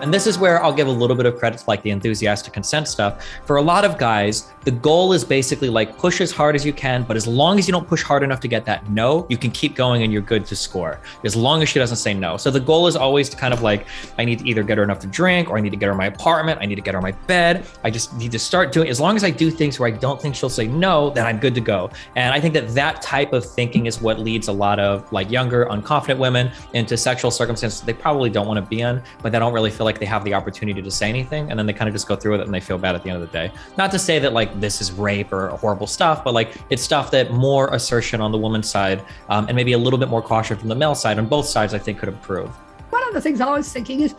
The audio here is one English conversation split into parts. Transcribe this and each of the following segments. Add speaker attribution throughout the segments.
Speaker 1: And this is where I'll give a little bit of credit to like the enthusiastic consent stuff. For a lot of guys, the goal is basically like push as hard as you can, but as long as you don't push hard enough to get that no, you can keep going and you're good to score, as long as she doesn't say no. So the goal is always to kind of like, I need to either get her enough to drink, or I need to get her my apartment, I need to get her my bed. I just need to start doing, as long as I do things where I don't think she'll say no, then I'm good to go. And I think that that type of thinking is what leads a lot of like younger, unconfident women into sexual circumstances they probably don't want to be in, but they don't really feel like they have the opportunity to say anything. And then they kind of just go through with it and they feel bad at the end of the day. Not to say that like this is rape or horrible stuff, but like it's stuff that more assertion on the woman's side and maybe a little bit more caution from the male side on both sides, I think could improve.
Speaker 2: One of the things I was thinking is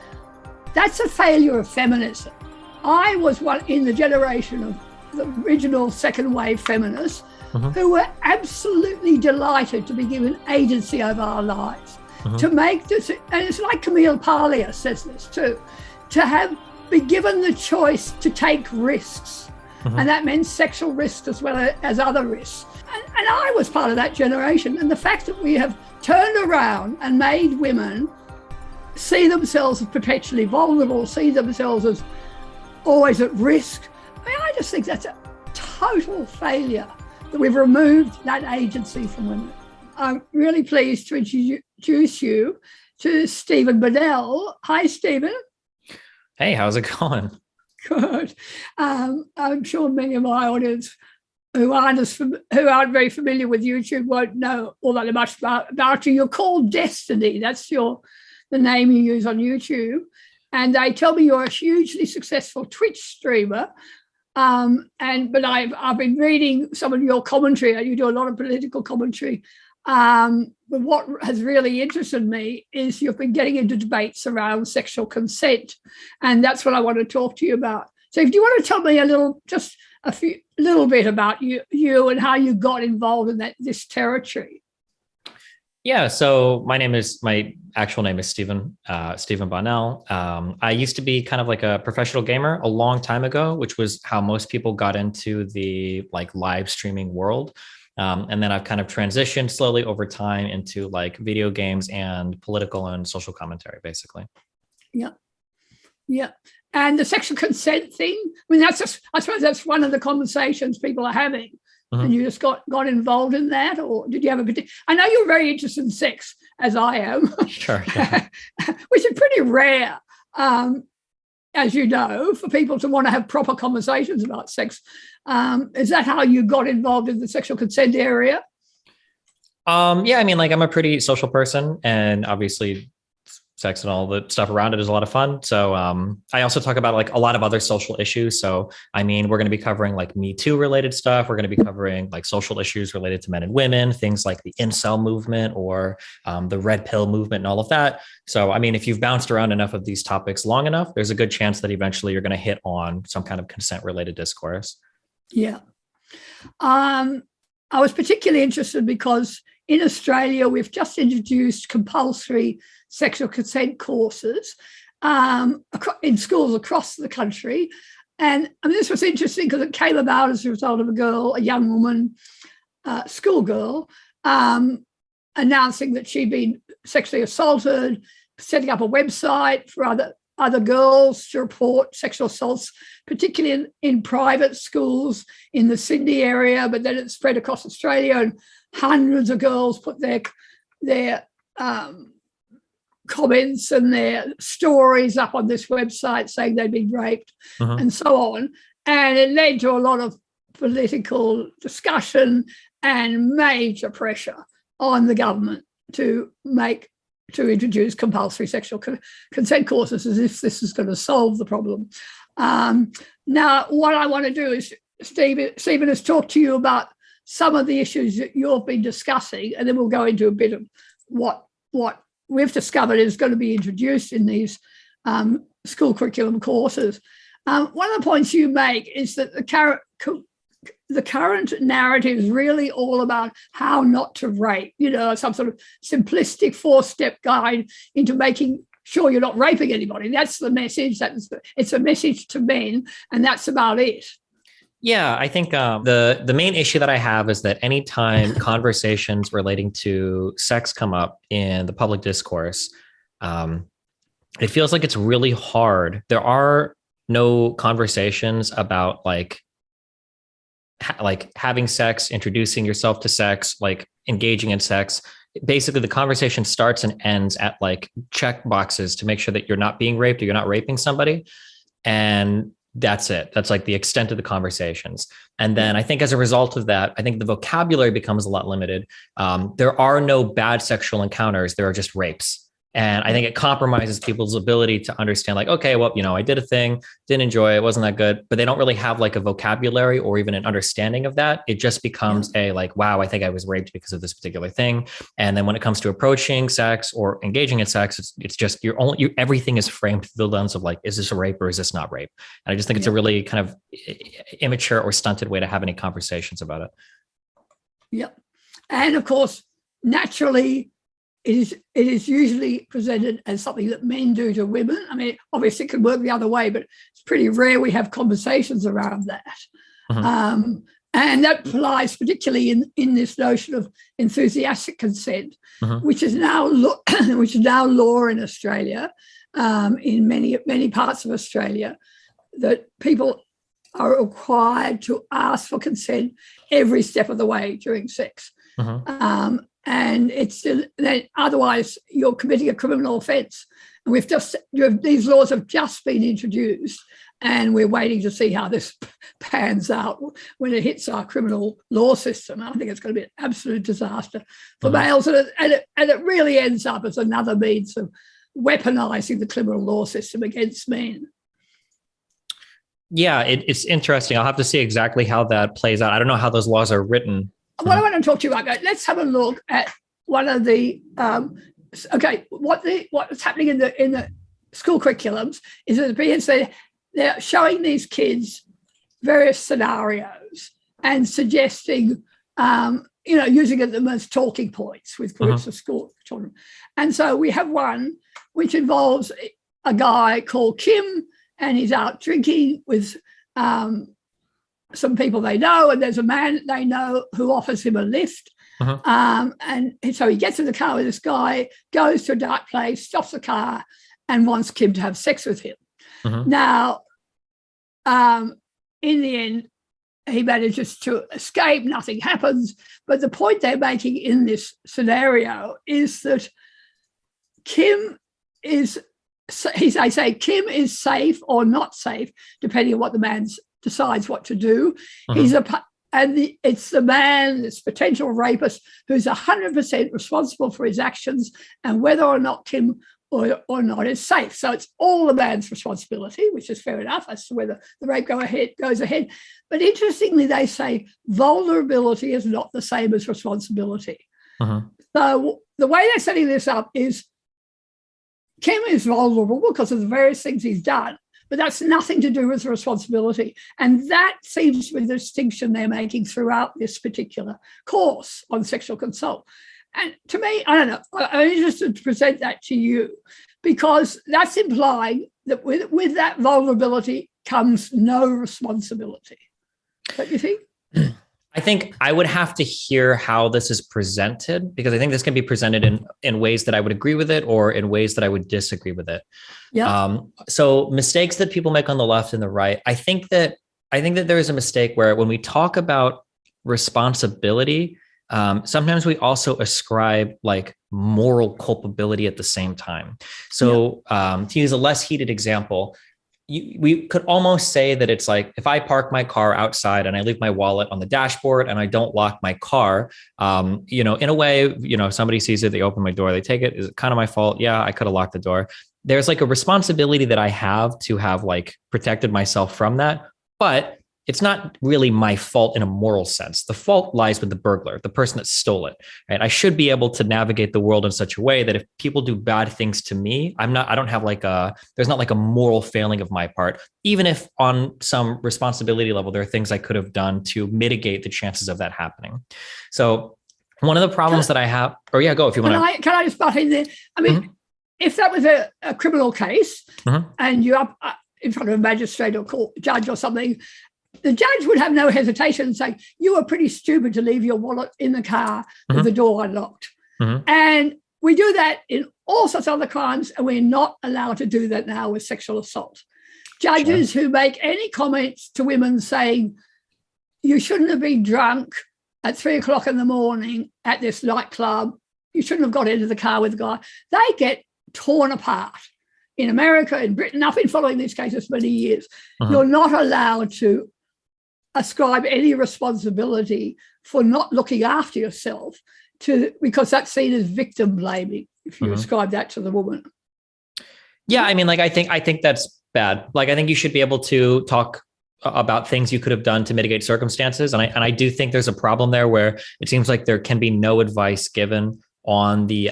Speaker 2: that's a failure of feminism. I was one in the generation of the original second wave feminists who were absolutely delighted to be given agency over our lives, to make this, and it's like Camille Paglia says this too, to be given the choice to take risks. And that meant sexual risks as well as other risks. And I was part of that generation. And the fact that we have turned around and made women see themselves as perpetually vulnerable, see themselves as always at risk, I mean, I just think that's a total failure that we've removed that agency from women. I'm really pleased to introduce you to Steven Bonnell. Hi, Steven.
Speaker 1: Hey, how's it going?
Speaker 2: Good. I'm sure many of my audience who aren't very familiar with YouTube won't know all that much about you. You're called Destiny. That's the name you use on YouTube. And they tell me you're a hugely successful Twitch streamer. But I've been reading some of your commentary. You do a lot of political commentary. But what has really interested me is you've been getting into debates around sexual consent, and that's what I want to talk to you about. So, if you want to tell me a little bit about you and how you got involved in this territory.
Speaker 1: Yeah, so my actual name is Steven Bonnell. I used to be kind of like a professional gamer a long time ago, which was how most people got into the like live streaming world. And then I've kind of transitioned slowly over time into like video games and political and social commentary, basically.
Speaker 2: Yeah. Yeah. And the sexual consent thing, I mean, I suppose that's one of the conversations people are having. And you just got involved in that, or did you have I know you're very interested in sex, as I am.
Speaker 1: Sure. Yeah.
Speaker 2: Which is pretty rare, as you know, for people to want to have proper conversations about sex. Is that how you got involved in the sexual consent area?
Speaker 1: Yeah, I mean, like I'm a pretty social person, and obviously sex and all the stuff around it is a lot of fun. So I also talk about like a lot of other social issues. So, I mean, we're going to be covering like Me Too related stuff. We're going to be covering like social issues related to men and women, things like the incel movement or the red pill movement and all of that. So, I mean, if you've bounced around enough of these topics long enough, there's a good chance that eventually you're going to hit on some kind of consent related discourse.
Speaker 2: Yeah. I was particularly interested because in Australia, we've just introduced compulsory sexual consent courses in schools across the country. And I mean, this was interesting because it came about as a result of a young woman, schoolgirl, announcing that she'd been sexually assaulted, setting up a website for other girls to report sexual assaults, particularly in private schools in the Sydney area, but then it spread across Australia, and hundreds of girls put their comments and their stories up on this website saying they'd been raped and so on. And it led to a lot of political discussion and major pressure on the government to introduce compulsory sexual consent courses, as if this is going to solve the problem. Now, what I want to do is, Steven has talked to you about some of the issues that you've been discussing, and then we'll go into a bit of what we've discovered is going to be introduced in these school curriculum courses. One of the points you make is that the current narrative is really all about how not to rape, some sort of simplistic 4-step guide into making sure you're not raping anybody. That's the message. It's a message to men, and that's about it.
Speaker 1: Yeah, I think the main issue that I have is that anytime conversations relating to sex come up in the public discourse, it feels like it's really hard. There are no conversations about like having sex, introducing yourself to sex, like engaging in sex. Basically, the conversation starts and ends at like check boxes to make sure that you're not being raped or you're not raping somebody. And that's it. That's like the extent of the conversations. And then I think as a result of that, I think the vocabulary becomes a lot limited. There are no bad sexual encounters. There are just rapes. And I think it compromises people's ability to understand, like, okay, well, I did a thing, didn't enjoy it, wasn't that good, but they don't really have like a vocabulary or even an understanding of that. It just becomes a like, wow, I think I was raped because of this particular thing. And then when it comes to approaching sex or engaging in sex, it's just everything is framed through the lens of like, is this a rape or is this not rape? And I just think it's a really kind of immature or stunted way to have any conversations about it.
Speaker 2: Yep. And of course, naturally, it is usually presented as something that men do to women. I mean, obviously it can work the other way, but it's pretty rare we have conversations around that. Mm-hmm. And that applies particularly in this notion of enthusiastic consent, mm-hmm. which is now law in Australia, in many parts of Australia, that people are required to ask for consent every step of the way during sex. Mm-hmm. And otherwise you're committing a criminal offence. And these laws have just been introduced, and we're waiting to see how this pans out when it hits our criminal law system. I think it's going to be an absolute disaster for males, and it really ends up as another means of weaponising the criminal law system against men.
Speaker 1: Yeah, it's interesting. I'll have to see exactly how that plays out. I don't know how those laws are written.
Speaker 2: What I want to talk to you about, let's have a look at one of the what's happening in the school curriculums is that they're showing these kids various scenarios and suggesting, using them as talking points with groups of school children. And so we have one which involves a guy called Kim, and he's out drinking with some people they know, and there's a man they know who offers him a lift. And so he gets in the car with this guy, goes to a dark place, stops the car, and wants Kim to have sex with him. Now, in the end, he manages to escape, nothing happens. But the point they're making in this scenario is that Kim is safe or not safe, depending on what the man decides what to do. It's the man, this potential rapist, who's 100% responsible for his actions, and whether or not Kim or not is safe. So it's all the man's responsibility, which is fair enough as to whether the rape goes ahead. But interestingly, they say vulnerability is not the same as responsibility. So the way they're setting this up is Kim is vulnerable because of the various things he's done, but that's nothing to do with responsibility. And that seems to be the distinction they're making throughout this particular course on sexual consult. And to me, I don't know, I'm interested to present that to you, because that's implying that with that vulnerability comes no responsibility. Don't you think?
Speaker 1: I think I would have to hear how this is presented, because I think this can be presented in ways that I would agree with it or in ways that I would disagree with it. Yeah. So mistakes that people make on the left and the right, I think that there is a mistake where when we talk about responsibility, sometimes we also ascribe like moral culpability at the same time. So to use a less heated example, we could almost say that it's like if I park my car outside and I leave my wallet on the dashboard and I don't lock my car, in a way, somebody sees it, they open my door, they take it. Is it kind of my fault? Yeah, I could have locked the door. There's like a responsibility that I have to have like protected myself from that, but it's not really my fault in a moral sense. The fault lies with the burglar, the person that stole it, right? I should be able to navigate the world in such a way that if people do bad things to me, there's not like a moral failing of my part, even if on some responsibility level, there are things I could have done to mitigate the chances of that happening. So one of the problems that I have, go if you want to.
Speaker 2: Can I just butt in there? I mean, if that was a criminal case and you're up in front of a magistrate or court judge or something, the judge would have no hesitation in saying, you were pretty stupid to leave your wallet in the car with the door unlocked. And we do that in all sorts of other crimes, and we're not allowed to do that now with sexual assault. Judges who make any comments to women saying, you shouldn't have been drunk at 3 o'clock in the morning at this nightclub, you shouldn't have got into the car with the guy, they get torn apart. In America, in Britain, I've been following these cases for many years. You're not allowed to ascribe any responsibility for not looking after yourself because that's seen as victim blaming if you ascribe that to the woman.
Speaker 1: Yeah, I mean, like, I think that's bad. Like, I think you should be able to talk about things you could have done to mitigate circumstances. And I do think there's a problem there where it seems like there can be no advice given on the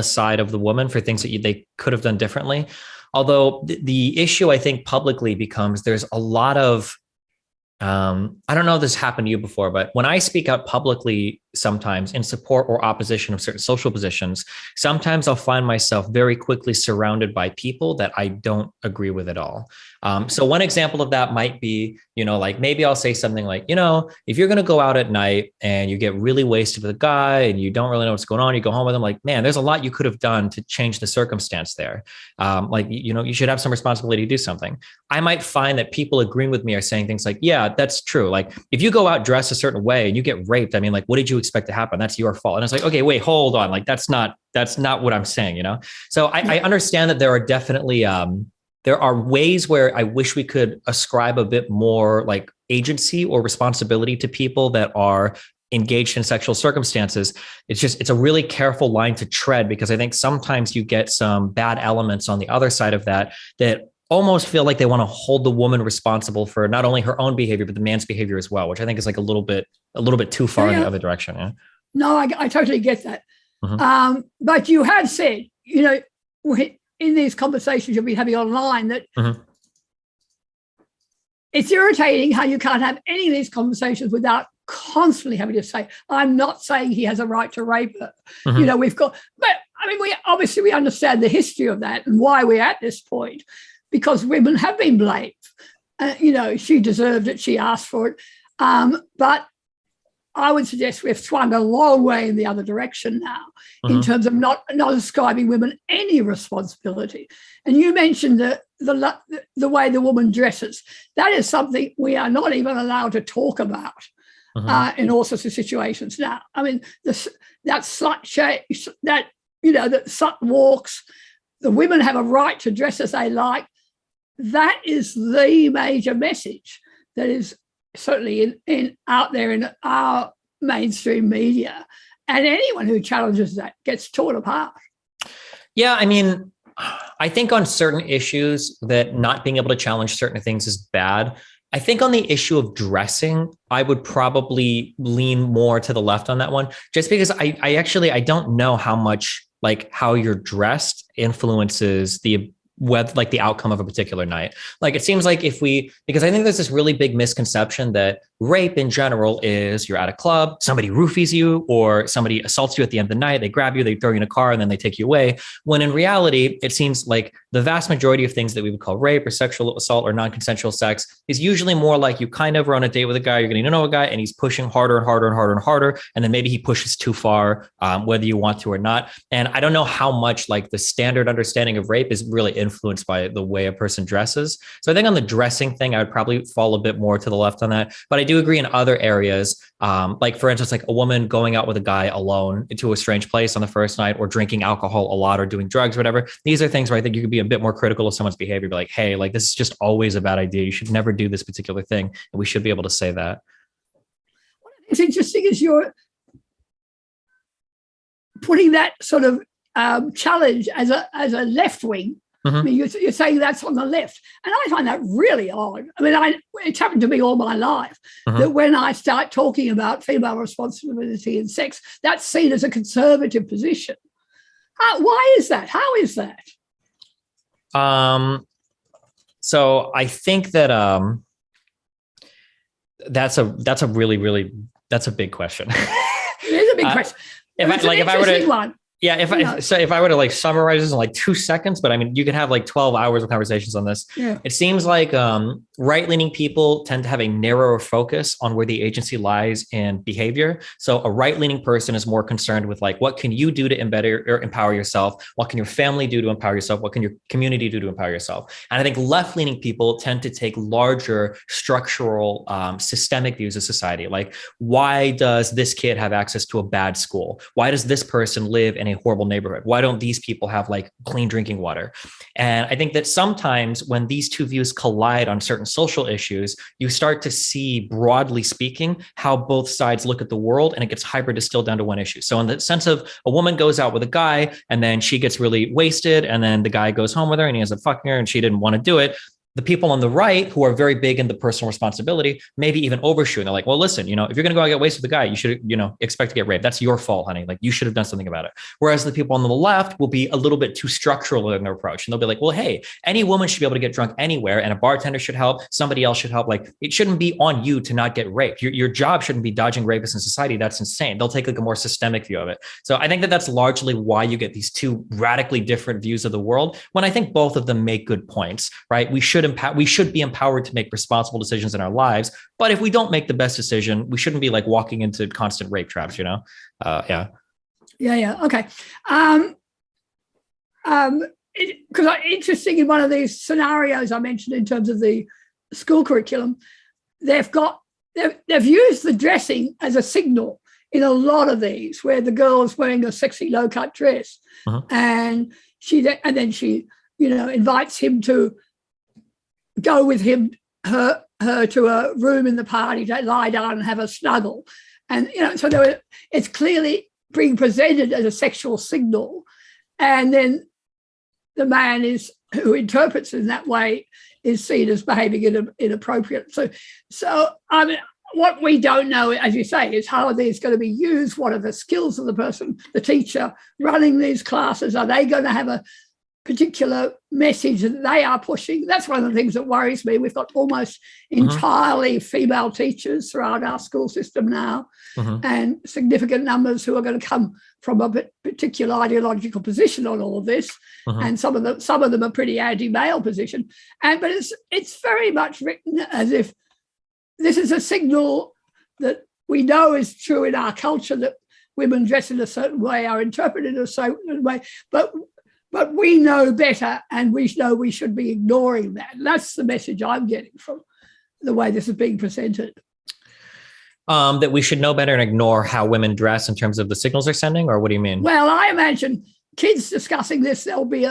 Speaker 1: side of the woman for things that they could have done differently. Although the issue, I think, publicly becomes there's a lot of, I don't know if this happened to you before, but when I speak out publicly, sometimes in support or opposition of certain social positions, sometimes I'll find myself very quickly surrounded by people that I don't agree with at all. So one example of that might be, like maybe I'll say something like, if you're going to go out at night and you get really wasted with a guy and you don't really know what's going on, you go home with him, like, man, there's a lot you could have done to change the circumstance there. You should have some responsibility to do something. I might find that people agreeing with me are saying things like, yeah, that's true. Like, if you go out dressed a certain way and you get raped, I mean, like, what did you expect to happen? That's your fault. And it's like, okay, wait, hold on. Like, that's not what I'm saying, So I understand that there are definitely, there are ways where I wish we could ascribe a bit more like agency or responsibility to people that are engaged in sexual circumstances. It's a really careful line to tread, because I think sometimes you get some bad elements on the other side of that almost feel like they want to hold the woman responsible for not only her own behavior, but the man's behavior as well, which I think is like a little bit too far in the other direction. Yeah.
Speaker 2: No, I totally get that. But you have said, in these conversations you'll be having online, that it's irritating how you can't have any of these conversations without constantly having to say, I'm not saying he has a right to rape her. But I mean, we understand the history of that and why we're at this point, because women have been blamed. She deserved it, she asked for it. But I would suggest we've swung a long way in the other direction now in terms of not ascribing women any responsibility. And you mentioned the way the woman dresses. That is something we are not even allowed to talk about in all sorts of situations now. I mean, that slut walks, the women have a right to dress as they like. That is the major message that is certainly out there in our mainstream media, and anyone who challenges that gets torn apart.
Speaker 1: Yeah, I mean, I think on certain issues that not being able to challenge certain things is bad. I think on the issue of dressing, I would probably lean more to the left on that one, just because I don't know how much like how you're dressed influences the outcome of a particular night. Like, it seems like because I think there's this really big misconception that rape in general is you're at a club, somebody roofies you, or somebody assaults you at the end of the night, they grab you, they throw you in a car, and then they take you away. When in reality, it seems like the vast majority of things that we would call rape or sexual assault or non-consensual sex is usually more like you kind of are on a date with a guy, you're getting to know a guy, and he's pushing harder and harder and harder and harder. And then maybe he pushes too far, whether you want to or not. And I don't know how much like the standard understanding of rape is really influenced by the way a person dresses. So I think on the dressing thing, I would probably fall a bit more to the left on that. But I do agree in other areas, like for instance, like a woman going out with a guy alone into a strange place on the first night, or drinking alcohol a lot, or doing drugs, whatever. These are things where I think you could be a bit more critical of someone's behavior, be like, hey, like this is just always a bad idea. You should never do this particular thing. And we should be able to say that.
Speaker 2: What's interesting is you're putting that sort of challenge as a left wing. I mean, you're saying that's on the left. And I find that really odd. I mean, it's happened to me all my life that when I start talking about female responsibility in sex, that's seen as a conservative position. Why is that? How is that?
Speaker 1: So I think that that's a really, really, that's a big question.
Speaker 2: It is a big question. If I were to,
Speaker 1: Yeah, if I were to like summarize this in like 2 seconds, but I mean, you could have like 12 hours of conversations on this.
Speaker 2: Yeah.
Speaker 1: It seems like right-leaning people tend to have a narrower focus on where the agency lies in behavior. So a right-leaning person is more concerned with like, what can you do to embed or empower yourself? What can your family do to empower yourself? What can your community do to empower yourself? And I think left-leaning people tend to take larger structural, systemic views of society. Like, why does this kid have access to a bad school? Why does this person live in a horrible neighborhood? Why don't these people have like clean drinking water? And I think that sometimes when these two views collide on certain social issues, you start to see, broadly speaking, how both sides look at the world, and it gets hyper distilled down to one issue. So in the sense of a woman goes out with a guy and then she gets really wasted, and then the guy goes home with her and he ends up fucking her and she didn't want to do it. The people on the right, who are very big into personal responsibility, maybe even overshoot. They're like, well, listen, if you're going to go out and get wasted with a guy, you should, expect to get raped. That's your fault, honey. Like, you should have done something about it. Whereas the people on the left will be a little bit too structural in their approach. And they'll be like, well, hey, any woman should be able to get drunk anywhere, and a bartender should help. Somebody else should help. Like, it shouldn't be on you to not get raped. Your job shouldn't be dodging rapists in society. That's insane. They'll take like a more systemic view of it. So I think that that's largely why you get these two radically different views of the world, when I think both of them make good points, right? We should be empowered to make responsible decisions in our lives. But if we don't make the best decision, we shouldn't be like walking into constant rape traps, Yeah.
Speaker 2: Okay. Because interesting, in one of these scenarios I mentioned in terms of the school curriculum, they've used the dressing as a signal in a lot of these, where the girl is wearing a sexy low-cut dress, and then she invites him to go with her to a room in the party to lie down and have a snuggle. And, so it's clearly being presented as a sexual signal. And then the man who interprets it in that way is seen as behaving inappropriate. So I mean, what we don't know, as you say, is how are these going to be used? What are the skills of the person, the teacher running these classes? Are they going to have a particular message that they are pushing? That's one of the things that worries me. We've got almost entirely female teachers throughout our school system now, and significant numbers who are going to come from a particular ideological position on all of this, and some of them are pretty anti-male position. But it's very much written as if this is a signal that we know is true in our culture, that women dress in a certain way, are interpreted in a certain way, but we know better, and we know we should be ignoring that. And that's the message I'm getting from the way this is being presented.
Speaker 1: That we should know better and ignore how women dress in terms of the signals they're sending, or what do you mean?
Speaker 2: Well, I imagine kids discussing this, there'll be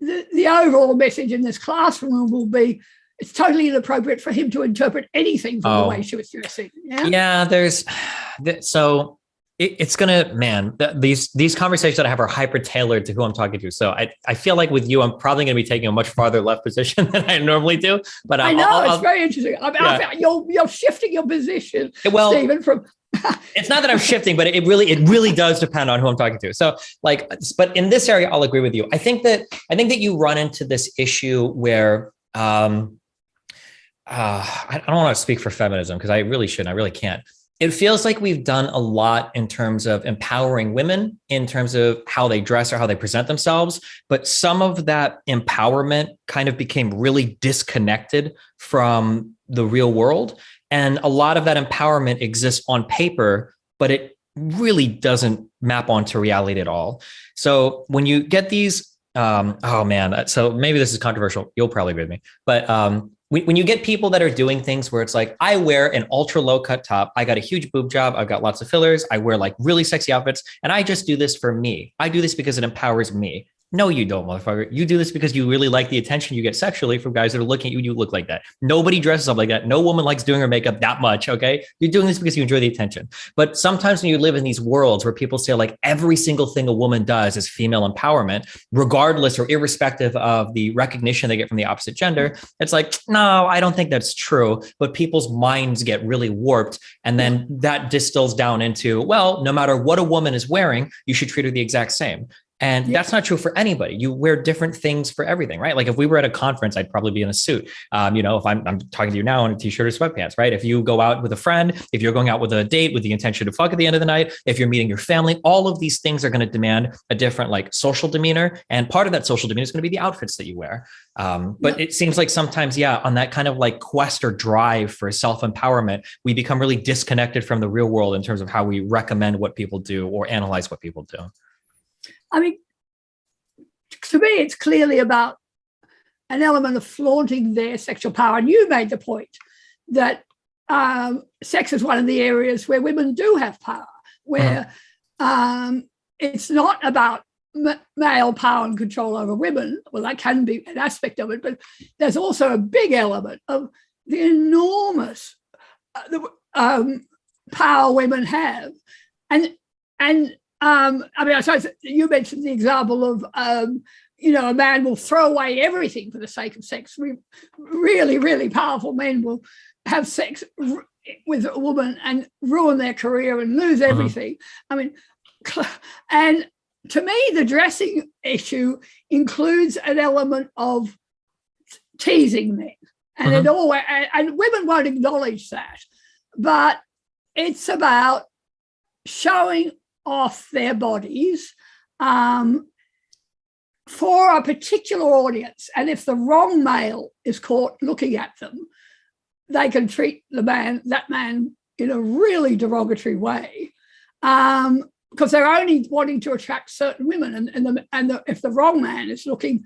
Speaker 2: the overall message in this classroom will be, it's totally inappropriate for him to interpret anything from the way she was dressing.
Speaker 1: Yeah, it's gonna, man, these conversations that I have are hyper tailored to who I'm talking to. So I feel like with you, I'm probably going to be taking a much farther left position than I normally do. But I know
Speaker 2: it's very interesting. You're shifting your position, Steven. From
Speaker 1: it's not that I'm shifting, but it really does depend on who I'm talking to. So but in this area, I'll agree with you. I think that you run into this issue where I don't want to speak for feminism, because I really shouldn't. I really can't. It feels like we've done a lot in terms of empowering women, in terms of how they dress or how they present themselves. But some of that empowerment kind of became really disconnected from the real world. And a lot of that empowerment exists on paper, but it really doesn't map onto reality at all. So when you get these, so maybe this is controversial. You'll probably agree with me, but when you get people that are doing things where it's like, I wear an ultra low cut top, I got a huge boob job, I've got lots of fillers, I wear like really sexy outfits, and I just do this for me. I do this because it empowers me. No, you don't, motherfucker. You do this because you really like the attention you get sexually from guys that are looking at you and you look like that. Nobody dresses up like that. No woman likes doing her makeup that much, okay? You're doing this because you enjoy the attention. But sometimes when you live in these worlds where people say like every single thing a woman does is female empowerment, regardless or irrespective of the recognition they get from the opposite gender, it's like, no, I don't think that's true. But people's minds get really warped. And then that distills down into, well, no matter what a woman is wearing, you should treat her the exact same. And that's not true for anybody. You wear different things for everything, right? Like if we were at a conference, I'd probably be in a suit. If I'm talking to you now in a t-shirt or sweatpants, right? If you go out with a friend, if you're going out with a date with the intention to fuck at the end of the night, if you're meeting your family, all of these things are going to demand a different like social demeanor. And part of that social demeanor is going to be the outfits that you wear. But it seems like sometimes, on that kind of like quest or drive for self-empowerment, we become really disconnected from the real world in terms of how we recommend what people do or analyze what people do.
Speaker 2: I mean, to me, it's clearly about an element of flaunting their sexual power. And you made the point that sex is one of the areas where women do have power, where it's not about male power and control over women. Well, that can be an aspect of it, but there's also a big element of the enormous power women have. I suppose you mentioned the example of, a man will throw away everything for the sake of sex. Really, really powerful men will have sex with a woman and ruin their career and lose everything. I mean, and to me, the dressing issue includes an element of teasing men, and and women won't acknowledge that, but it's about showing off their bodies for a particular audience. And if the wrong male is caught looking at them, they can treat that man in a really derogatory way, because they're only wanting to attract certain women. If the wrong man is looking,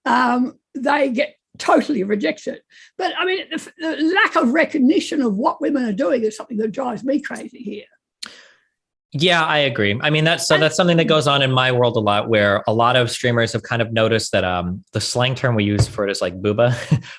Speaker 2: they get totally rejected. But I mean, the lack of recognition of what women are doing is something that drives me crazy here.
Speaker 1: Yeah, I agree. I mean, that's something that goes on in my world a lot, where a lot of streamers have kind of noticed that the slang term we use for it is like booba,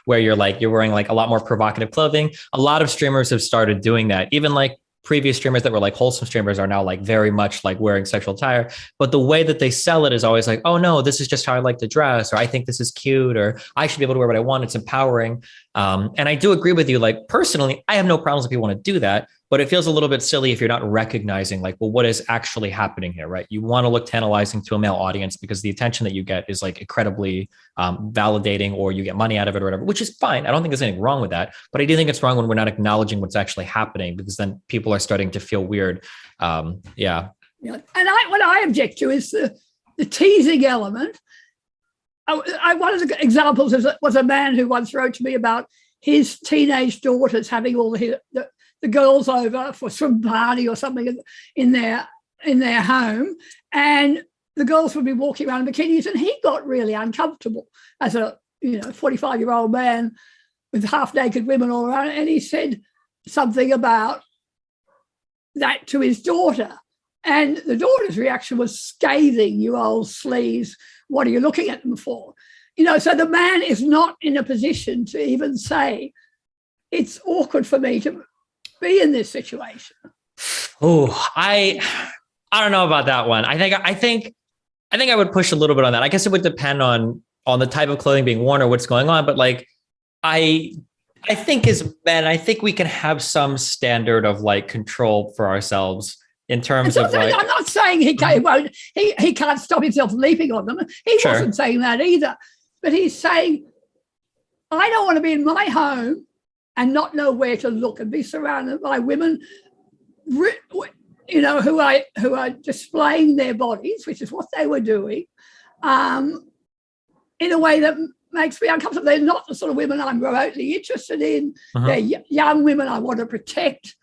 Speaker 1: where you're wearing like a lot more provocative clothing. A lot of streamers have started doing that. Even like previous streamers that were like wholesome streamers are now like very much like wearing sexual attire. But the way that they sell it is always like, oh no, this is just how I like to dress, or I think this is cute, or I should be able to wear what I want. It's empowering. And I do agree with you. Like personally, I have no problems if people want to do that. But it feels a little bit silly if you're not recognizing like, well, what is actually happening here, right? You want to look tantalizing to a male audience because the attention that you get is like incredibly validating, or you get money out of it or whatever, which is fine. I don't think there's anything wrong with that. But I do think it's wrong when we're not acknowledging what's actually happening, because then people are starting to feel weird. Yeah. And
Speaker 2: what I object to is the teasing element. One of the examples was a man who once wrote to me about his teenage daughters having all the girls over for swim party or something in their home, and the girls would be walking around in bikinis, and he got really uncomfortable as a 45-year-old man with half-naked women all around, and he said something about that to his daughter, and the daughter's reaction was scathing. "You old sleaze, what are you looking at them for?" So the man is not in a position to even say, "It's awkward for me to be in this situation."
Speaker 1: Oh, I don't know about that one. I think I would push a little bit on that. I guess it would depend on the type of clothing being worn or what's going on. But like, I think as men, I think we can have some standard of like control for ourselves in terms of like.
Speaker 2: I'm not saying he can't stop himself leaping on them. He wasn't saying that either. But he's saying, I don't want to be in my home and not know where to look and be surrounded by women, who are displaying their bodies, which is what they were doing, in a way that makes me uncomfortable. They're not the sort of women I'm remotely interested in. They're young women I want to protect.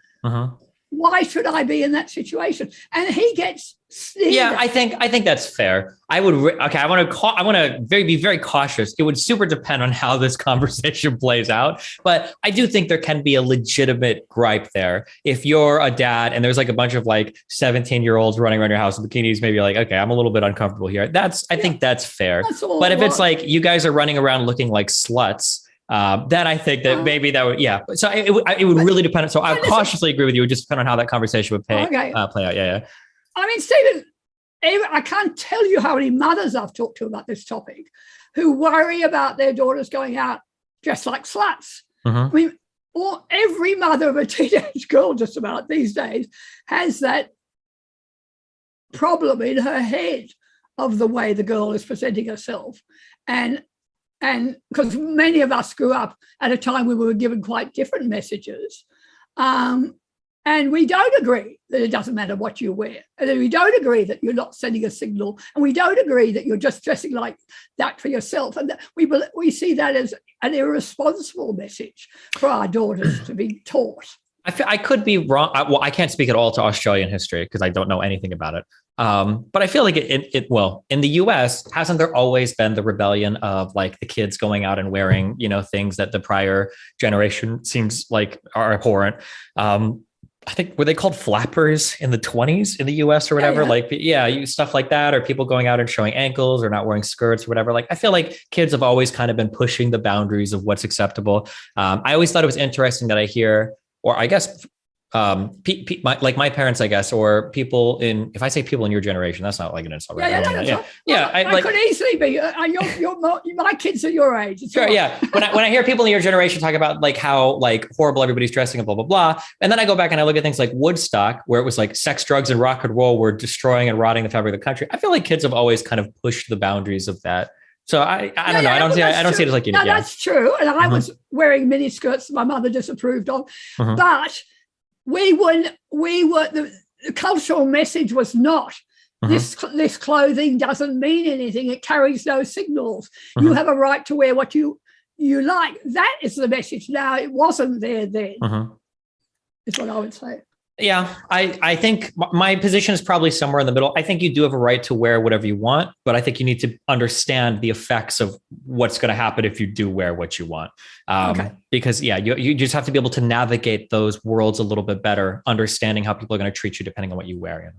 Speaker 2: Why should I be in that situation? And he gets sneered at.
Speaker 1: I think that's fair. I want to be very cautious. It would super depend on how this conversation plays out, but I do think there can be a legitimate gripe there. If you're a dad and there's like a bunch of like 17-year-olds running around your house in bikinis, maybe you're like, okay, I'm a little bit uncomfortable here. I think that's fair. But if it's like you guys are running around looking like sluts, then I think that maybe that would, So it would really depend. So I cautiously agree with you. It would just depend on how that conversation would play out. Yeah.
Speaker 2: I mean, Steven, I can't tell you how many mothers I've talked to about this topic who worry about their daughters going out dressed like sluts. I mean, every mother of a teenage girl just about these days has that problem in her head of the way the girl is presenting herself. And because many of us grew up at a time when we were given quite different messages. And we don't agree that it doesn't matter what you wear. And we don't agree that you're not sending a signal. And we don't agree that you're just dressing like that for yourself. And we see that as an irresponsible message for our daughters to be taught.
Speaker 1: I could be wrong. Well, I can't speak at all to Australian history because I don't know anything about it. But I feel like in the US, hasn't there always been the rebellion of like the kids going out and wearing, things that the prior generation seems like are abhorrent? I think, were they called flappers in the 20s in the US or whatever? Stuff like that, or people going out and showing ankles or not wearing skirts or whatever. Like, I feel like kids have always kind of been pushing the boundaries of what's acceptable. I always thought it was interesting that I hear, or I guess my parents, I guess, or people if I say people in your generation, that's not like an insult, right?
Speaker 2: I could easily be. My kids are your age.
Speaker 1: Sure, yeah. When I hear people in your generation talk about like how like horrible everybody's dressing and blah blah blah, and then I go back and I look at things like Woodstock, where it was like sex, drugs, and rock and roll were destroying and rotting the fabric of the country. I feel like kids have always kind of pushed the boundaries of that. So I don't know. I don't see it as like
Speaker 2: no, that's true. And I was wearing mini skirts that my mother disapproved of, but we were the cultural message was not this clothing doesn't mean anything. It carries no signals. You have a right to wear what you like. That is the message. Now, it wasn't there then. Is what I would say.
Speaker 1: Yeah, I think my position is probably somewhere in the middle. I think you do have a right to wear whatever you want, but I think you need to understand the effects of what's going to happen if you do wear what you want. Because, you just have to be able to navigate those worlds a little bit better, understanding how people are going to treat you depending on what you wear.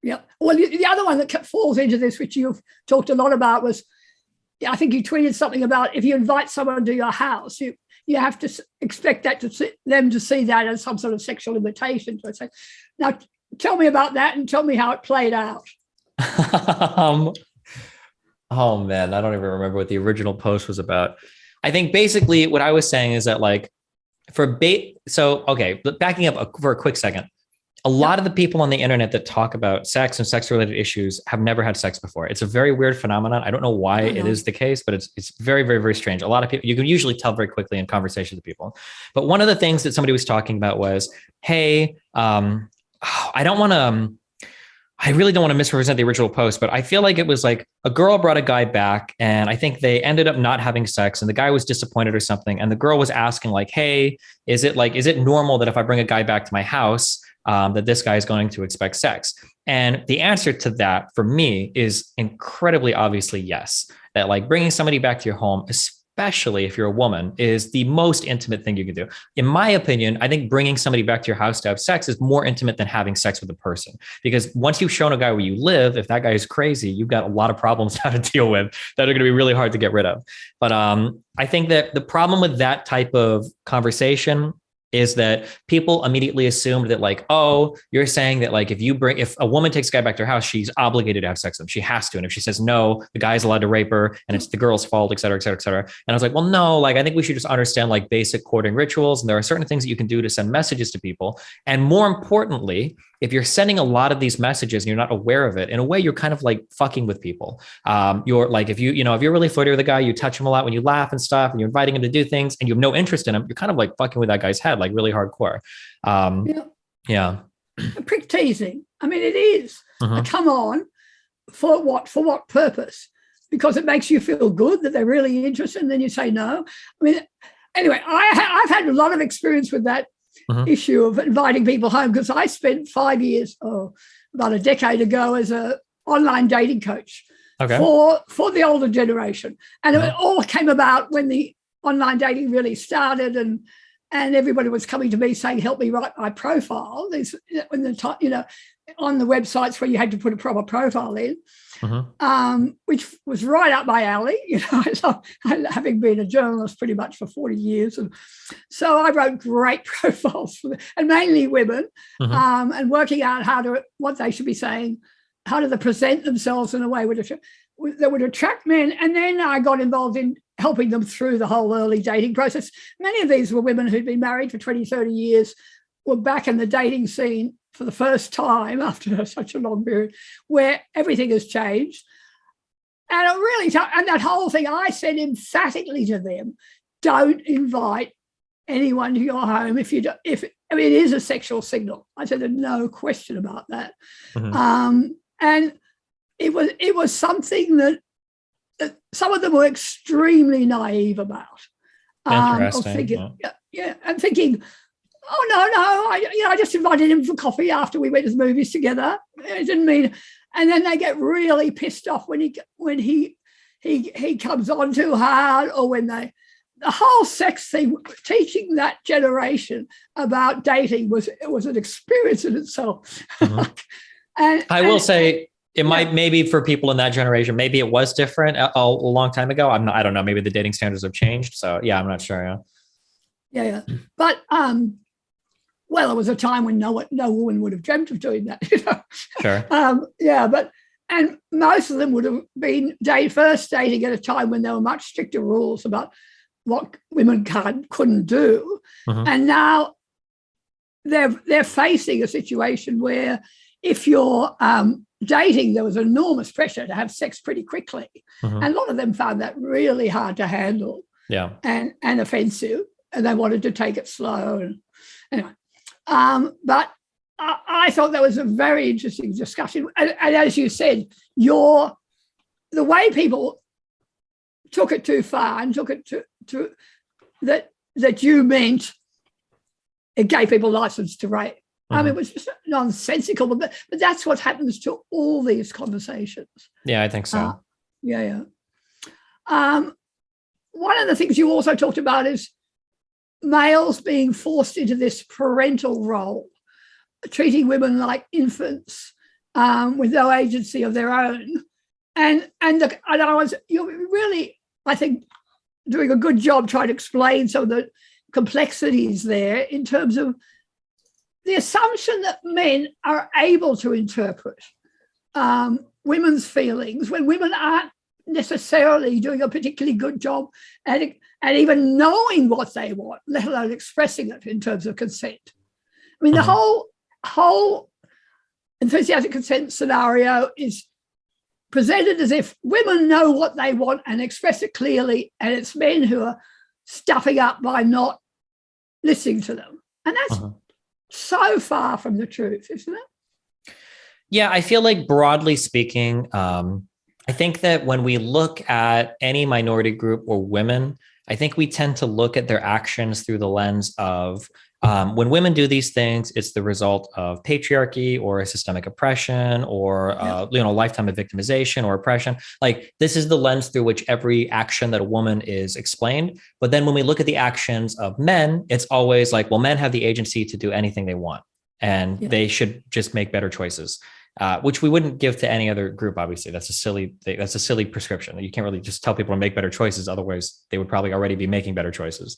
Speaker 2: Yeah. Well, the other one that falls into this, which you've talked a lot about, was, I think you tweeted something about if you invite someone to your house, you have to expect them to see that as some sort of sexual invitation. Now, tell me about that and tell me how it played out.
Speaker 1: Oh, man, I don't even remember what the original post was about. I think basically what I was saying is that like backing up for a quick second, a lot of the people on the internet that talk about sex and sex-related issues have never had sex before. It's a very weird phenomenon. I don't know why it is the case, but it's very, very, very strange. A lot of people, you can usually tell very quickly in conversations with people. But one of the things that somebody was talking about was, hey, I really don't want to misrepresent the original post, but I feel like it was like a girl brought a guy back and I think they ended up not having sex and the guy was disappointed or something. And the girl was asking like, hey, is it normal that if I bring a guy back to my house, that this guy is going to expect sex? And the answer to that for me is incredibly obviously yes. That like bringing somebody back to your home, especially if you're a woman, is the most intimate thing you can do. In my opinion, I think bringing somebody back to your house to have sex is more intimate than having sex with a person. Because once you've shown a guy where you live, if that guy is crazy, you've got a lot of problems how to deal with that are going to be really hard to get rid of. But I think that the problem with that type of conversation is that people immediately assumed that like, oh, you're saying that like if a woman takes a guy back to her house, she's obligated to have sex with him. She has to. And if she says no, the guy's allowed to rape her and it's the girl's fault, et cetera, et cetera, et cetera. And I was like, well, no, like I think we should just understand like basic courting rituals. And there are certain things that you can do to send messages to people. And more importantly, if you're sending a lot of these messages and you're not aware of it, in a way, you're kind of like fucking with people. You're like, if you're really flirty with a guy, you touch him a lot when you laugh and stuff, and you're inviting him to do things and you have no interest in him, you're kind of like fucking with that guy's head, like really hardcore.
Speaker 2: Prick teasing. I mean, it is. Come on. For what? For what purpose? Because it makes you feel good that they're really interested, and then you say no. I mean, anyway, I've had a lot of experience with that issue of inviting people home, because I spent 5 years, about a decade ago, as an online dating coach for the older generation. And it all came about when the online dating really started, and everybody was coming to me saying, help me write my profile. There's on the websites where you had to put a proper profile in, which was right up my alley. Having been a journalist pretty much for 40 years. And so I wrote great profiles for them, and mainly women, and working out what they should be saying, how do they present themselves in a way that would attract men. And then I got involved in helping them through the whole early dating process. Many of these were women who'd been married for 20, 30 years, were back in the dating scene for the first time after such a long period, where everything has changed. And it really, and that whole thing, I said emphatically to them, don't invite anyone to your home if I mean, it is a sexual signal. I said, there's no question about that. And it was something that some of them were extremely naive about.
Speaker 1: Interesting.
Speaker 2: And thinking, oh no, I just invited him for coffee after we went to the movies together. It didn't mean. And then they get really pissed off when he comes on too hard, or when the whole sex thing, teaching that generation about dating was an experience in itself. And
Speaker 1: I will say it might, maybe for people in that generation, maybe it was different a long time ago. I don't know. Maybe the dating standards have changed. So yeah, I'm not sure.
Speaker 2: Yeah. But well, there was a time when no woman would have dreamt of doing that.
Speaker 1: Sure.
Speaker 2: And most of them would have been first dating at a time when there were much stricter rules about what women couldn't do. And now they're facing a situation where if you're dating, there was enormous pressure to have sex pretty quickly. And a lot of them found that really hard to handle and offensive, and they wanted to take it slow. And anyway, but I thought that was a very interesting discussion. And as you said, the way people took it too far and took it to that you meant it gave people license to rape. I mean, it was just nonsensical, but that's what happens to all these conversations.
Speaker 1: Yeah, I think so.
Speaker 2: One of the things you also talked about is males being forced into this parental role, treating women like infants with no agency of their own. And you're really, I think, doing a good job trying to explain some of the complexities there in terms of the assumption that men are able to interpret women's feelings when women aren't necessarily doing a particularly good job at even knowing what they want, let alone expressing it in terms of consent. I mean, the whole enthusiastic consent scenario is presented as if women know what they want and express it clearly, and it's men who are stuffing up by not listening to them. And that's so far from the truth, isn't it?
Speaker 1: Yeah, I feel like broadly speaking, I think that when we look at any minority group or women, I think we tend to look at their actions through the lens of when women do these things, it's the result of patriarchy or systemic oppression or lifetime of victimization or oppression. Like, this is the lens through which every action that a woman is explained. But then when we look at the actions of men, it's always like, well, men have the agency to do anything they want, and they should just make better choices. Which we wouldn't give to any other group. Obviously, that's a silly prescription. You can't really just tell people to make better choices. Otherwise, they would probably already be making better choices.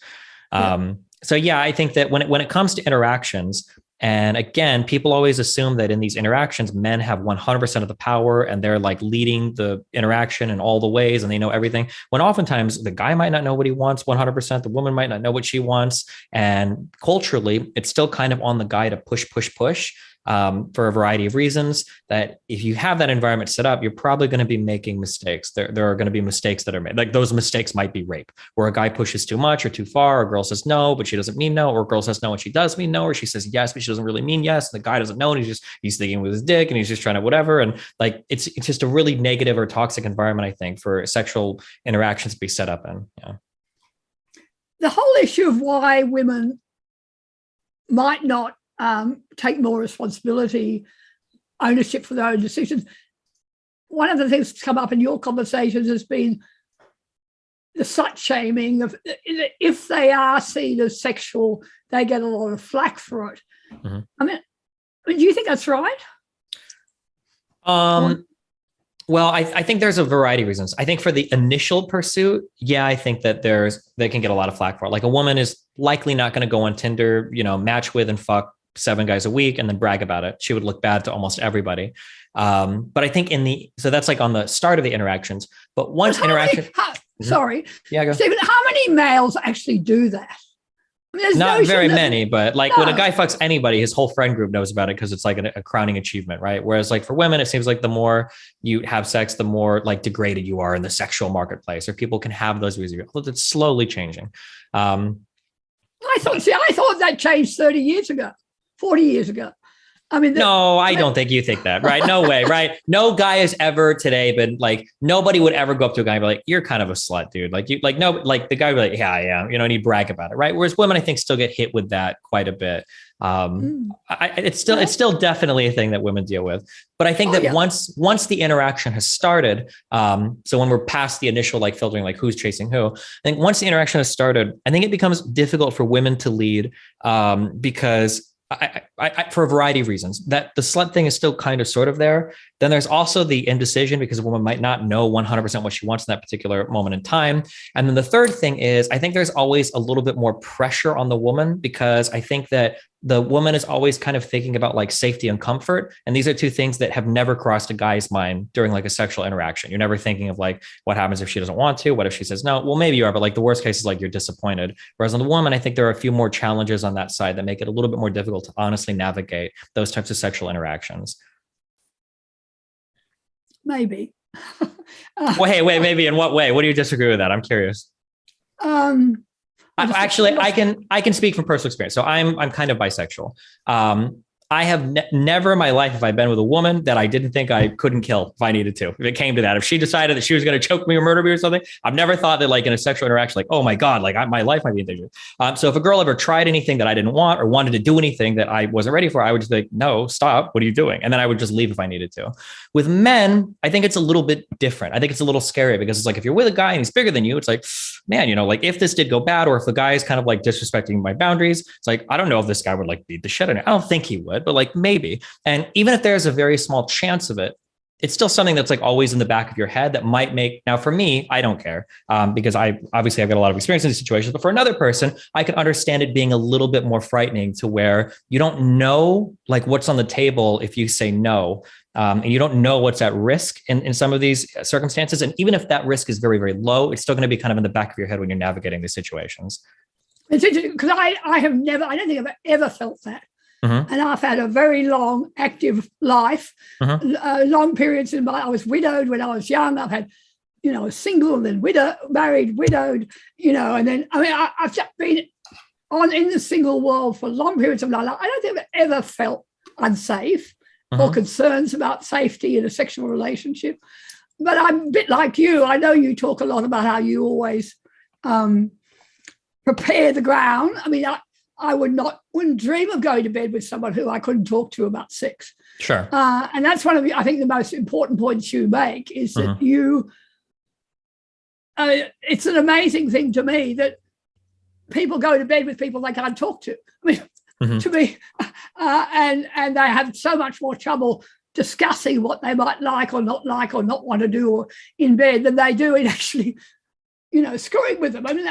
Speaker 1: So I think that when it comes to interactions, and again, people always assume that in these interactions, men have 100% of the power and they're like leading the interaction in all the ways and they know everything. When oftentimes the guy might not know what he wants 100%, the woman might not know what she wants. And culturally, it's still kind of on the guy to push for a variety of reasons. That if you have that environment set up, you're probably going to be making mistakes. There are going to be mistakes that are made. Like, those mistakes might be rape, where a guy pushes too much or too far, or a girl says no, but she doesn't mean no, or a girl says no and she does mean no, or she says yes, but she doesn't really mean yes. And the guy doesn't know, and he's thinking with his dick and he's just trying to whatever. And like, it's just a really negative or toxic environment, I think, for sexual interactions to be set up in. Yeah.
Speaker 2: The whole issue of why women might not take more responsibility, ownership for their own decisions. One of the things that's come up in your conversations has been the slut shaming of, if they are seen as sexual, they get a lot of flack for it. I mean, do you think that's right?
Speaker 1: Well, I think there's a variety of reasons. I think for the initial pursuit, I think that they can get a lot of flack for it. Like, a woman is likely not going to go on Tinder, match with and fuck 7 guys a week and then brag about it. She would look bad to almost everybody. But I think so that's like on the start of the interactions. But once interaction,
Speaker 2: sorry,
Speaker 1: go.
Speaker 2: Steven, how many males actually do that? there's
Speaker 1: Not
Speaker 2: notion
Speaker 1: very
Speaker 2: that-
Speaker 1: many, but like when a guy fucks anybody, his whole friend group knows about it because it's like a crowning achievement, right? Whereas like for women, it seems like the more you have sex, the more like degraded you are in the sexual marketplace, or people can have those views of you. It's slowly changing.
Speaker 2: I thought that changed 30 years ago, 40 years ago. I mean,
Speaker 1: no, I don't think you think that, right? No way, right? No guy has ever today been like, nobody would ever go up to a guy and be like, you're kind of a slut, dude. Like you, like, no, like the guy would be like, yeah, I am, you know, and he'd brag about it, right? Whereas women, I think, still get hit with that quite a bit. It's still definitely a thing that women deal with, but I think that once the interaction has started, so when we're past the initial like filtering, like who's chasing who, I think once the interaction has started, I think it becomes difficult for women to lead, because I for a variety of reasons, that the slut thing is still kind of sort of there. Then there's also the indecision, because a woman might not know 100% what she wants in that particular moment in time. And then the third thing is, I think there's always a little bit more pressure on the woman, because I think that the woman is always kind of thinking about like safety and comfort. And these are two things that have never crossed a guy's mind during like a sexual interaction. You're never thinking of like, what happens if she doesn't want to? What if she says no? Well, maybe you are, but like the worst case is like you're disappointed. Whereas on the woman, I think there are a few more challenges on that side that make it a little bit more difficult to honestly navigate those types of sexual interactions.
Speaker 2: Maybe.
Speaker 1: Well, hey, wait, maybe in what way? What do you disagree with that? I'm curious. Actually, I can speak from personal experience. So I'm kind of bisexual. I have never in my life have I been with a woman that I didn't think I couldn't kill if I needed to. If it came to that, if she decided that she was going to choke me or murder me or something, I've never thought that like in a sexual interaction, like, oh my God, like my life might be in danger. So if a girl ever tried anything that I didn't want or wanted to do anything that I wasn't ready for, I would just be like, no, stop. What are you doing? And then I would just leave if I needed to. With men, I think it's a little bit different. I think it's a little scary, because it's like, if you're with a guy and he's bigger than you, it's like, man, you know, like if this did go bad, or if the guy is kind of like disrespecting my boundaries, it's like, I don't know if this guy would like beat the shit out of me. I don't think he would, but like maybe. And even if there's a very small chance of it, it's still something that's like always in the back of your head that might make, now for me, I don't care, because I've got a lot of experience in these situations, but for another person, I can understand it being a little bit more frightening, to where you don't know like what's on the table if you say no. And you don't know what's at risk in some of these circumstances. And even if that risk is very, very low, it's still going to be kind of in the back of your head when you're navigating these situations.
Speaker 2: It's interesting, because I don't think I've ever felt that. Mm-hmm. And I've had a very long, active life, long periods I was widowed when I was young. I've had, you know, single, then married, widowed, you know, and then, I mean, I've just been in the single world for long periods of my life. I don't think I've ever felt unsafe or concerns about safety in a sexual relationship. But I'm a bit like you. I know you talk a lot about how you always prepare the ground. I mean, I wouldn't dream of going to bed with someone who I couldn't talk to about sex.
Speaker 1: Sure.
Speaker 2: And that's one of the, I think, the most important points you make, is that it's an amazing thing to me that people go to bed with people they can't talk to. I mean, to me, and they have so much more trouble discussing what they might like or not want to do in bed than they do in actually, you know, screwing with them. I mean,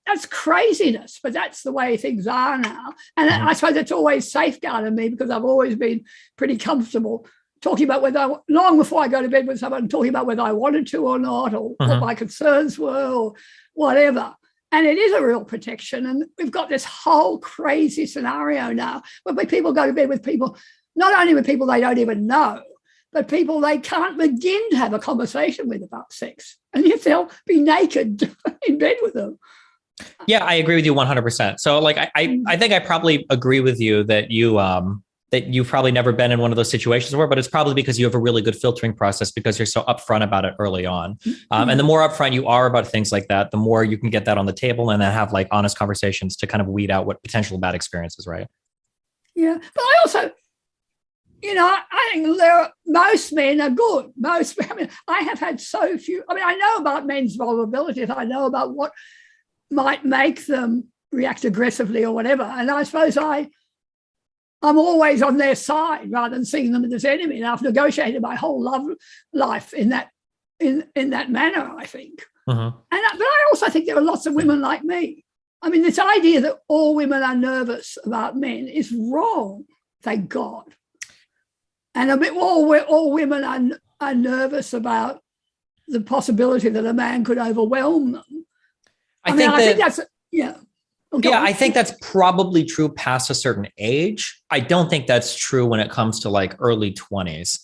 Speaker 2: that's craziness, but that's the way things are now. And I suppose it's always safeguarded me, because I've always been pretty comfortable talking about long before I go to bed with someone, talking about whether I wanted to or not, or what my concerns were, or whatever. And it is a real protection. And we've got this whole crazy scenario now where people go to bed with people, not only with people they don't even know, but people they can't begin to have a conversation with about sex. And yet they'll be naked in bed with them.
Speaker 1: Yeah, I agree with you 100%. So like, I think I probably agree with you that you've probably never been in one of those situations before, but it's probably because you have a really good filtering process, because you're so upfront about it early on. And the more upfront you are about things like that, the more you can get that on the table and then have like honest conversations to kind of weed out what potential bad experiences, right? Yeah.
Speaker 2: But I also, you know, I think most men are good. I mean, I have had so few. I mean, I know about men's vulnerabilities. I know about what might make them react aggressively or whatever. And I suppose I'm always on their side rather than seeing them as enemy. And I've negotiated my whole life in that manner, I think. But I also think there are lots of women like me. I mean, this idea that all women are nervous about men is wrong, thank God. And all women are nervous about the possibility that a man could overwhelm them. I think that's, yeah. Okay.
Speaker 1: Yeah, I think that's probably true past a certain age. I don't think that's true when it comes to like early 20s.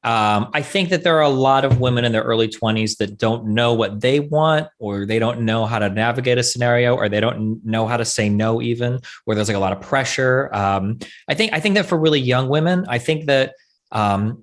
Speaker 1: I think that there are a lot of women in their early 20s that don't know what they want, or they don't know how to navigate a scenario, or they don't know how to say no, even where there's like a lot of pressure. I think that for really young women, I think that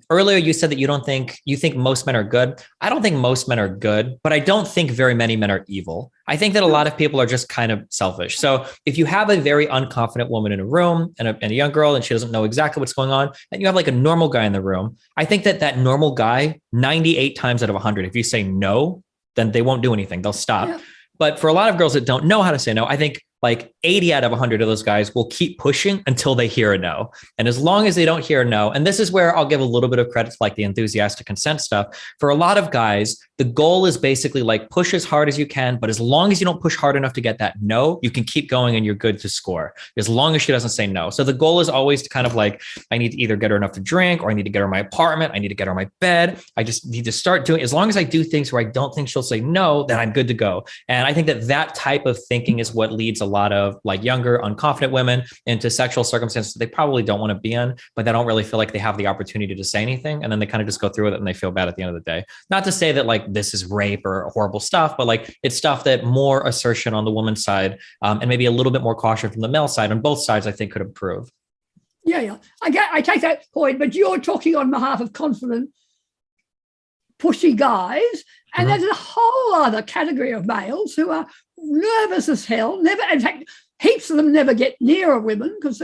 Speaker 1: earlier you said that you think most men are good. I don't think most men are good, but I don't think very many men are evil. I think that a lot of people are just kind of selfish. So if you have a very unconfident woman in a room and a young girl, and she doesn't know exactly what's going on, and you have like a normal guy in the room, I think that normal guy, 98 times out of 100, if you say no, then they won't do anything. They'll stop. Yeah. But for a lot of girls that don't know how to say no, I think like 80 out of 100 of those guys will keep pushing until they hear a no. And as long as they don't hear a no, and this is where I'll give a little bit of credit to like the enthusiastic consent stuff. For a lot of guys, the goal is basically like push as hard as you can, but as long as you don't push hard enough to get that no, you can keep going and you're good to score, as long as she doesn't say no. So the goal is always to kind of like, I need to either get her enough to drink, or I need to get her my apartment, I need to get her my bed. I just need to start doing, as long as I do things where I don't think she'll say no, then I'm good to go. And I think that type of thinking is what leads a lot of like younger, unconfident women into sexual circumstances they probably don't want to be in, but they don't really feel like they have the opportunity to say anything. And then they kind of just go through with it and they feel bad at the end of the day. Not to say that like this is rape or horrible stuff, but like it's stuff that more assertion on the woman's side, and maybe a little bit more caution from the male side on both sides, I think could improve.
Speaker 2: Yeah. I take that point, but you're talking on behalf of confident, pushy guys. And there's a whole other category of males who are nervous as hell. In fact, heaps of them never get near women because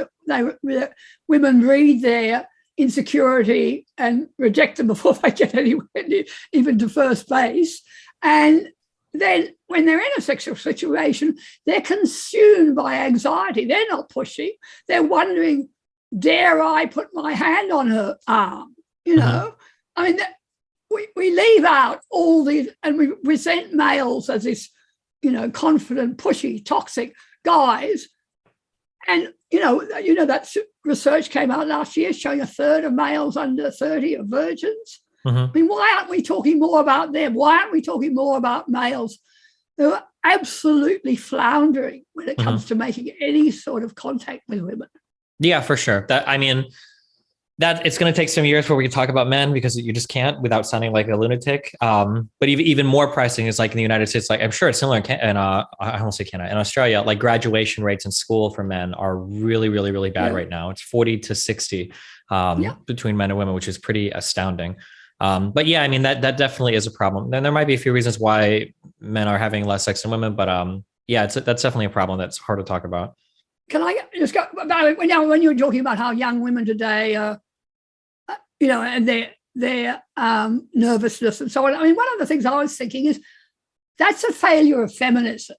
Speaker 2: women read their insecurity and reject them before they get anywhere near, even to first base. And then when they're in a sexual situation, they're consumed by anxiety. They're not pushy. They're wondering, dare I put my hand on her arm? You know, I mean, we leave out all these, and we present males as this, confident, pushy, toxic guys. And, that research came out last year showing a third of males under 30 are virgins. I mean, why aren't we talking more about them? Why aren't we talking more about males who are absolutely floundering when it comes to making any sort of contact with women?
Speaker 1: Yeah, for sure. That it's going to take some years before we can talk about men, because you just can't without sounding like a lunatic. But even more pressing is like in the United States, like I'm sure it's similar in I won't say Canada, in Australia, like graduation rates in school for men are really, really, really bad right now. It's 40 to 60 between men and women, which is pretty astounding. But yeah, I mean, that definitely is a problem. Then there might be a few reasons why men are having less sex than women, but yeah, that's definitely a problem that's hard to talk about.
Speaker 2: Can I just go about when you're talking about how young women today and their nervousness and so on. I mean, one of the things I was thinking is that's a failure of feminism.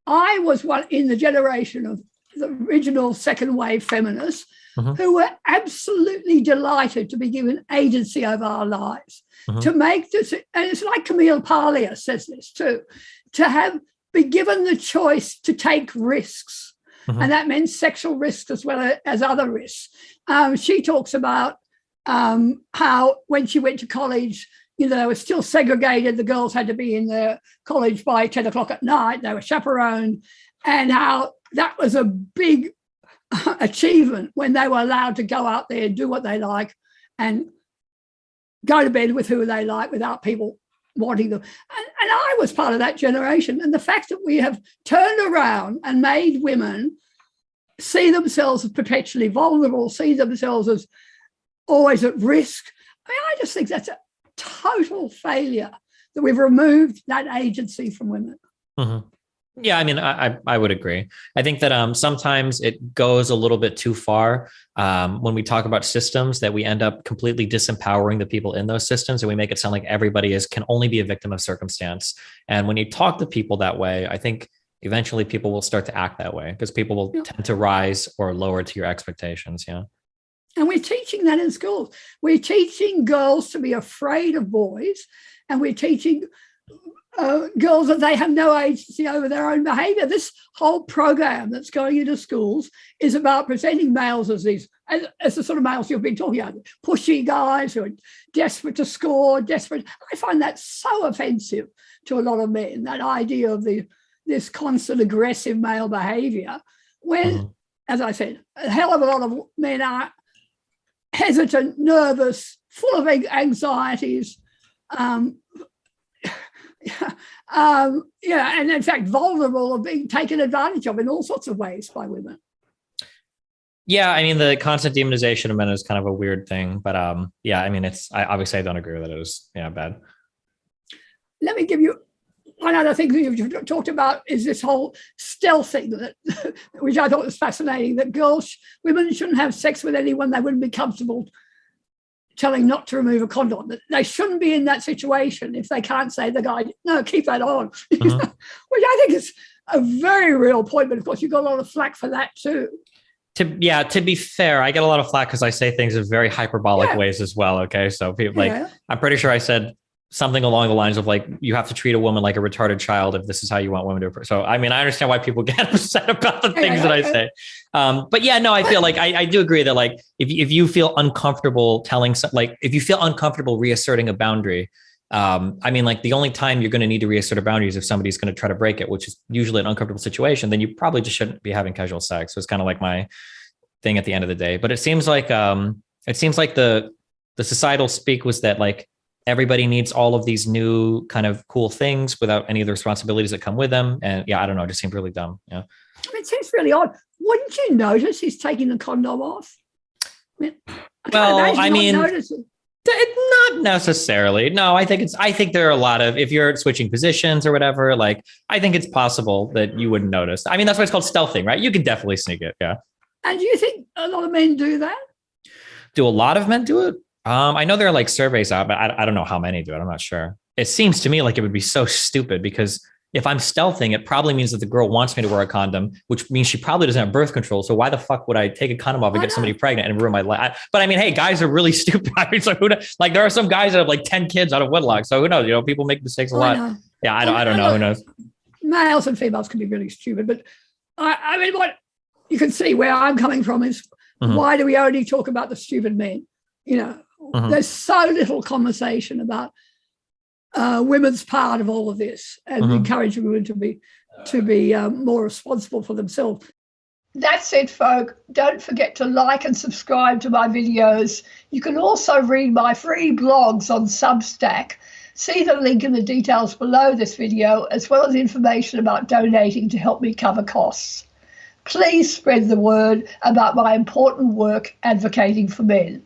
Speaker 2: I was one in the generation of the original second wave feminists who were absolutely delighted to be given agency over our lives, to make this, and it's like Camille Paglia says this too, to be given the choice to take risks. And that meant sexual risks as well as other risks. She talks about how when she went to college, they were still segregated. The girls had to be in their college by 10 o'clock at night. They were chaperoned, and how that was a big achievement when they were allowed to go out there and do what they like and go to bed with who they like without people wanting them. And I was part of that generation. And the fact that we have turned around and made women see themselves as perpetually vulnerable, see themselves as always at risk. I mean, I just think that's a total failure that we've removed that agency from women.
Speaker 1: Yeah, I mean, I would agree. I think that sometimes it goes a little bit too far when we talk about systems, that we end up completely disempowering the people in those systems, and we make it sound like everybody can only be a victim of circumstance. And when you talk to people that way, I think eventually people will start to act that way, because people will tend to rise or lower to your expectations. Yeah.
Speaker 2: And we're teaching that in schools. We're teaching girls to be afraid of boys, and we're teaching girls that they have no agency over their own behaviour. This whole program that's going into schools is about presenting males as the sort of males you've been talking about, pushy guys who are desperate to score, desperate. I find that so offensive to a lot of men, that idea of the this constant aggressive male behavior when, as I said, a hell of a lot of men are hesitant, nervous, full of anxieties, and in fact vulnerable of being taken advantage of in all sorts of ways by women.
Speaker 1: Yeah, I mean, the constant demonization of men is kind of a weird thing, but yeah, I mean, obviously I don't agree with it. It was bad.
Speaker 2: Let me give you one other thing that you've talked about is this whole stealth thing, which I thought was fascinating, that women shouldn't have sex with anyone they wouldn't be comfortable telling not to remove a condom. That they shouldn't be in that situation if they can't say to the guy, no, keep that on, which I think is a very real point. But of course, you've got a lot of flack for that too.
Speaker 1: To be fair, I get a lot of flack because I say things in very hyperbolic ways as well. Okay, so people I'm pretty sure I said something along the lines of like, you have to treat a woman like a retarded child if this is how you want women to. So I mean, I understand why people get upset about the things that I say. But yeah, no, I feel like I do agree that like if you feel uncomfortable if you feel uncomfortable reasserting a boundary. I mean, like the only time you're going to need to reassert a boundary is if somebody's going to try to break it, which is usually an uncomfortable situation, then you probably just shouldn't be having casual sex. So it's kind of like my thing at the end of the day. But it seems like the societal speak was that like everybody needs all of these new kind of cool things without any of the responsibilities that come with them. And yeah, I don't know, it just seemed really dumb. Yeah.
Speaker 2: It seems really odd. Wouldn't you notice he's taking the condom off?
Speaker 1: I mean, not necessarily. No, I think there are a lot of, if you're switching positions or whatever, like, I think it's possible that you wouldn't notice. I mean, that's why it's called stealthing, right? You can definitely sneak it. Yeah.
Speaker 2: And do you think a lot of men do that?
Speaker 1: Do a lot of men do it? I know there are like surveys out, but I don't know how many do it. I'm not sure. It seems to me like it would be so stupid because if I'm stealthing, it probably means that the girl wants me to wear a condom, which means she probably doesn't have birth control. So why the fuck would I take a condom off and get somebody pregnant and ruin my life? But I mean, hey, guys are really stupid. I mean, so like there are some guys that have like 10 kids out of wedlock. So who knows? You know, people make mistakes a lot. Yeah, I don't know. Who knows? Males
Speaker 2: and females can be really stupid, but I mean, what you can see where I'm coming from is why do we only talk about the stupid men? You know, there's so little conversation about women's part of all of this and encouraging women to be more responsible for themselves. That's it, folk. Don't forget to like and subscribe to my videos. You can also read my free blogs on Substack. See the link in the details below this video, as well as information about donating to help me cover costs. Please spread the word about my important work advocating for men.